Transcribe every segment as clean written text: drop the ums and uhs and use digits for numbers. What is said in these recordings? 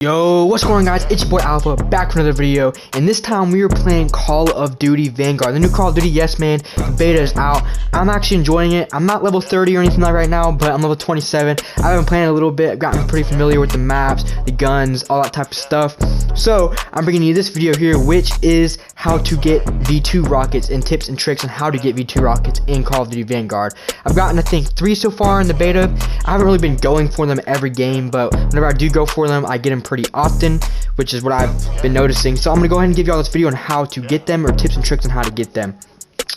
Yo, what's going on, guys? It's your boy Alpha, back for another video, and this time we are playing Call of Duty Vanguard. The new Call of Duty, yes man, the beta is out. I'm actually enjoying it. I'm not level 30 or anything like right now, but I'm level 27. I've been playing a little bit, I've gotten pretty familiar with the maps, the guns, all that type of stuff. So, I'm bringing you this video here, which is how to get V2 rockets and tips and tricks on how to get V2 rockets in Call of Duty Vanguard. I've gotten, I think, 3 so far in the beta. I haven't really been going for them every game, but whenever I do go for them, I get them pretty often, which is what I've been noticing. So I'm going to go ahead and give you all this video on how to get them, or tips and tricks on how to get them.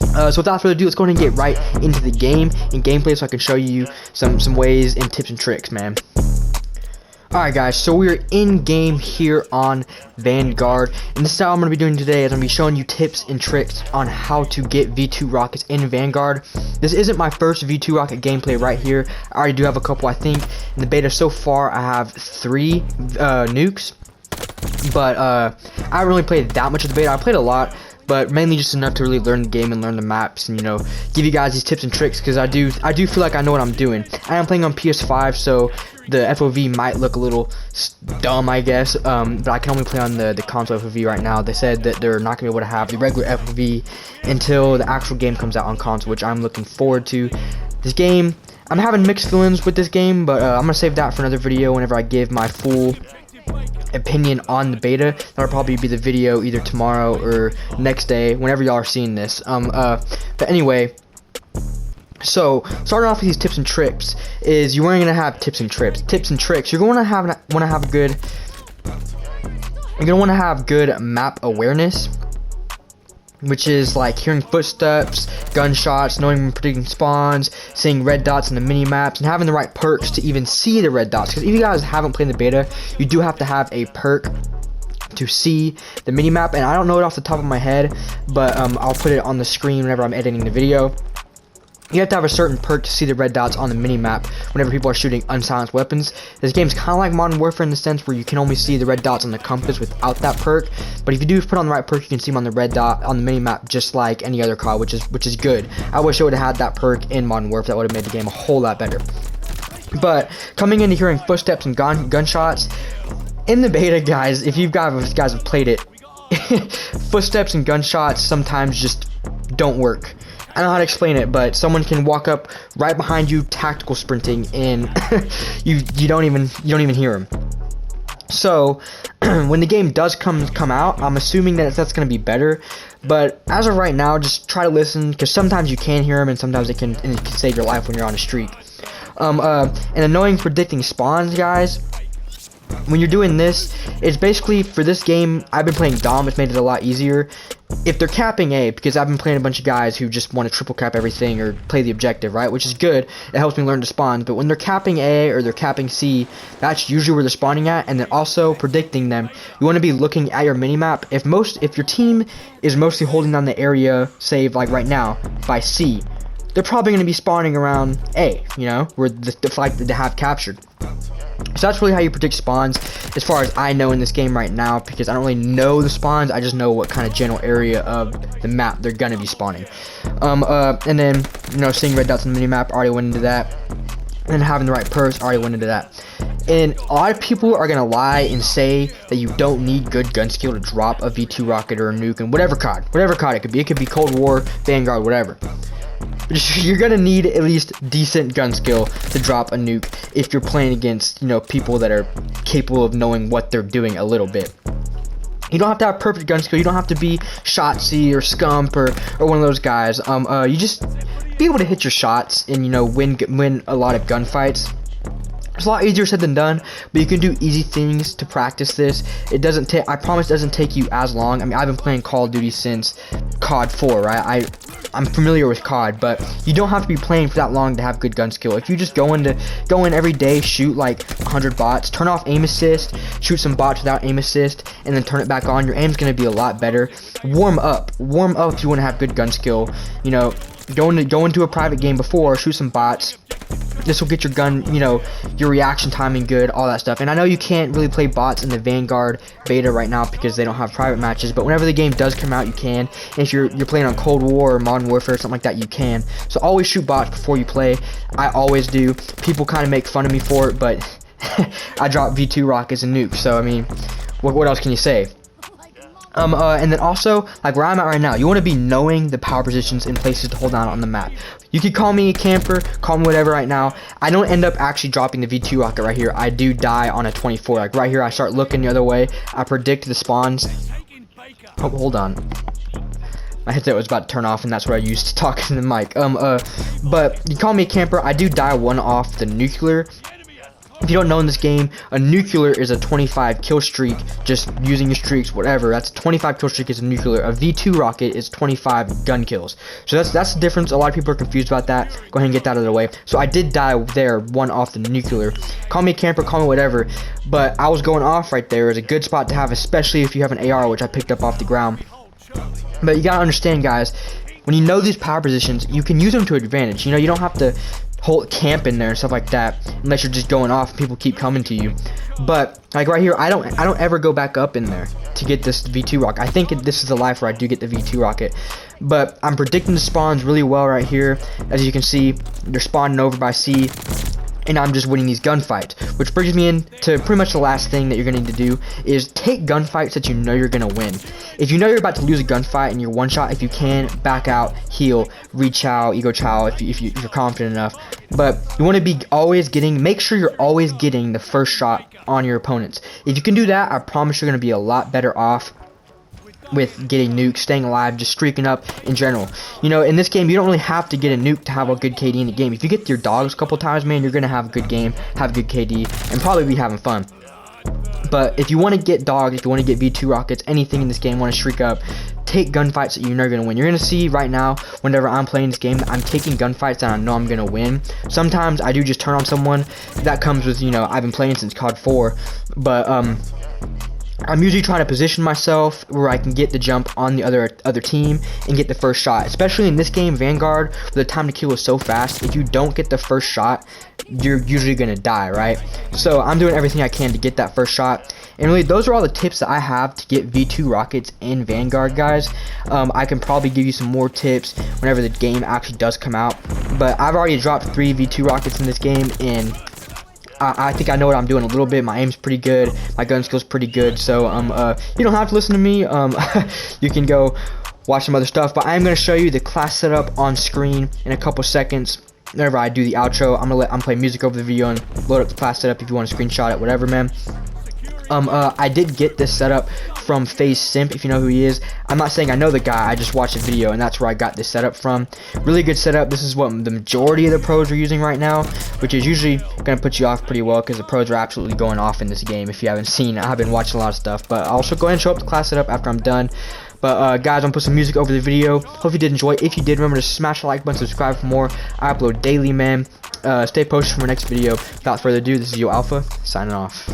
So without further ado, let's go ahead and get right into the game and gameplay so I can show you some ways and tips and tricks, man. Alright guys, so we're in game here on Vanguard, and this is how I'm going to be doing today. Is I'm going to be showing you tips and tricks on how to get V2 rockets in Vanguard. This isn't my first V2 rocket gameplay right here. I already do have a couple, I think. In the beta so far, I have 3 nukes, but I haven't really played that much of the beta. I played a lot, but mainly just enough to really learn the game and learn the maps, and, you know, give you guys these tips and tricks, because I do feel like I know what I'm doing. I am playing on PS5, so the FOV might look a little dumb, I guess, but I can only play on the console FOV right now. They said that they're not going to be able to have the regular FOV until the actual game comes out on console, which I'm looking forward to. This game, I'm having mixed feelings with this game, but I'm going to save that for another video whenever I give my full opinion on the beta. That'll probably be the video either tomorrow or next day, whenever y'all are seeing this. But anyway, so starting off with these tips and tricks is you're going to have tips and tricks. You're going to have good map awareness, which is like hearing footsteps, gunshots, knowing when predicting spawns, seeing red dots in the mini maps, and having the right perks to even see the red dots. Because if you guys haven't played the beta, you do have to have a perk to see the mini map, and I don't know it off the top of my head, but I'll put it on the screen whenever I'm editing the video. You have to have a certain perk to see the red dots on the mini-map whenever people are shooting unsilenced weapons. This game's kind of like Modern Warfare in the sense where you can only see the red dots on the compass without that perk. But if you do put on the right perk, you can see them on the red dot on the mini-map just like any other COD, which is good. I wish I would have had that perk in Modern Warfare. That would have made the game a whole lot better. But coming into hearing footsteps and gunshots in the beta, guys, if you guys have played it, footsteps and gunshots sometimes just don't work. I don't know how to explain it, but someone can walk up right behind you, tactical sprinting, and you don't even hear them. So when the game does come out, I'm assuming that that's going to be better. But as of right now, just try to listen, because sometimes you can hear them, and sometimes it can save your life when you're on a streak. And annoying predicting spawns, guys. When you're doing this, it's basically, for this game, I've been playing Dom, it's made it a lot easier. If they're capping A, because I've been playing a bunch of guys who just want to triple cap everything or play the objective, right, which is good, it helps me learn to spawn, but when they're capping A or they're capping C, that's usually where they're spawning at, and then also predicting them, you want to be looking at your minimap. If your team is mostly holding down the area, say, like right now, by C, they're probably going to be spawning around A, you know, where the flag that they have captured. So that's really how you predict spawns, as far as I know in this game right now, because I don't really know the spawns, I just know what kind of general area of the map they're gonna be spawning. And then, you know, seeing red dots on the minimap, already went into that, and having the right perks, already went into that. And a lot of people are gonna lie and say that you don't need good gun skill to drop a V2 rocket or a nuke in whatever COD it could be. It could be Cold War, Vanguard, whatever. You're gonna need at least decent gun skill to drop a nuke if you're playing against, you know, people that are capable of knowing what they're doing a little bit. You don't have to have perfect gun skill. You don't have to be Shotzi or Scump or one of those guys. You just be able to hit your shots and, you know, win a lot of gunfights. It's a lot easier said than done, but you can do easy things to practice this. I promise it doesn't take you as long. I mean, I've been playing Call of Duty since COD 4, right? I'm familiar with COD, but you don't have to be playing for that long to have good gun skill. If you just go in every day, shoot like 100 bots, turn off aim assist, shoot some bots without aim assist, and then turn it back on, your aim's gonna be a lot better. Warm up if you want to have good gun skill. You know, go into a private game before, shoot some bots. This will get your gun, you know, your reaction timing good, all that stuff. And I know you can't really play bots in the Vanguard beta right now because they don't have private matches, but whenever the game does come out, you can. And if you're playing on Cold War or Modern Warfare or something like that, you can. So always shoot bots before you play. I always do. People kind of make fun of me for it, but I dropped V2 rockets and nukes. So I mean, what else can you say? And then also, like where I'm at right now, you want to be knowing the power positions and places to hold down on the map. You could call me a camper, call me whatever right now. I don't end up actually dropping the V2 rocket right here. I do die on a 24. Like right here, I start looking the other way. I predict the spawns. Oh, hold on. My headset was about to turn off, and that's what I used to talk in the mic. But you call me a camper. I do die one off the nuclear. If you don't know in this game, a nuclear is a 25 kill streak, just using your streaks, whatever. That's a 25 kill streak is a nuclear. A V2 rocket is 25 gun kills. So that's the difference. A lot of people are confused about that. Go ahead and get that out of the way. So I did die there, one off the nuclear. Call me a camper, call me whatever. But I was going off right there. It was a good spot to have, especially if you have an AR, which I picked up off the ground. But you gotta understand, guys, when you know these power positions, you can use them to advantage. You know, you don't have to hold camp in there and stuff like that unless you're just going off and people keep coming to you. But like right here, I don't ever go back up in there to get this V2 rocket. I think this is the life where I do get the V2 rocket. But I'm predicting the spawns really well right here. As you can see, they're spawning over by C, and I'm just winning these gunfights, which brings me into pretty much the last thing that you're gonna need to do is take gunfights that you know you're gonna win. If you know you're about to lose a gunfight and you're one shot, if you can, back out, heal, rechow, ego chow if you're confident enough. But you want to be always make sure you're always getting the first shot on your opponents. If you can do that, I promise you're gonna be a lot better off with getting nukes, staying alive, just streaking up in general. You know, in this game, you don't really have to get a nuke to have a good KD in the game. If you get your dogs a couple times, man, you're gonna have a good game, have a good KD, and probably be having fun. But if you want to get dogs, if you want to get V2 rockets, anything in this game, want to streak up, take gunfights that you know you're gonna win. You're gonna see right now, whenever I'm playing this game, I'm taking gunfights that I know I'm gonna win. Sometimes I do just turn on someone. That comes with, you know, I've been playing since COD 4, but I'm usually trying to position myself where I can get the jump on the other team and get the first shot. Especially in this game, Vanguard, where the time to kill is so fast, if you don't get the first shot, you're usually gonna die, right? So I'm doing everything I can to get that first shot. And really, those are all the tips that I have to get V2 rockets in Vanguard, guys. I can probably give you some more tips whenever the game actually does come out. But I've already dropped 3 V2 rockets in this game, and I think I know what I'm doing a little bit. My aim's pretty good. My gun skill's pretty good. So you don't have to listen to me. You can go watch some other stuff. But I'm gonna show you the class setup on screen in a couple seconds. Whenever I do the outro, I'm playing music over the video and load up the class setup if you want to screenshot it, whatever, man. I did get this setup from FaZe Simp, if you know who he is. I'm not saying I know the guy, I just watched a video and that's where I got this setup from. Really good setup. This is what the majority of the pros are using right now, which is usually going to put you off pretty well because the pros are absolutely going off in this game. If you haven't seen it, I've been watching a lot of stuff, but I'll also go ahead and show up the class setup after I'm done. But guys, I'm gonna put some music over the video. Hope you did enjoy. If you did, remember to smash the like button, subscribe for more. I upload daily, man. Stay posted for my next video. Without further ado, this is Yo Alpha, signing off.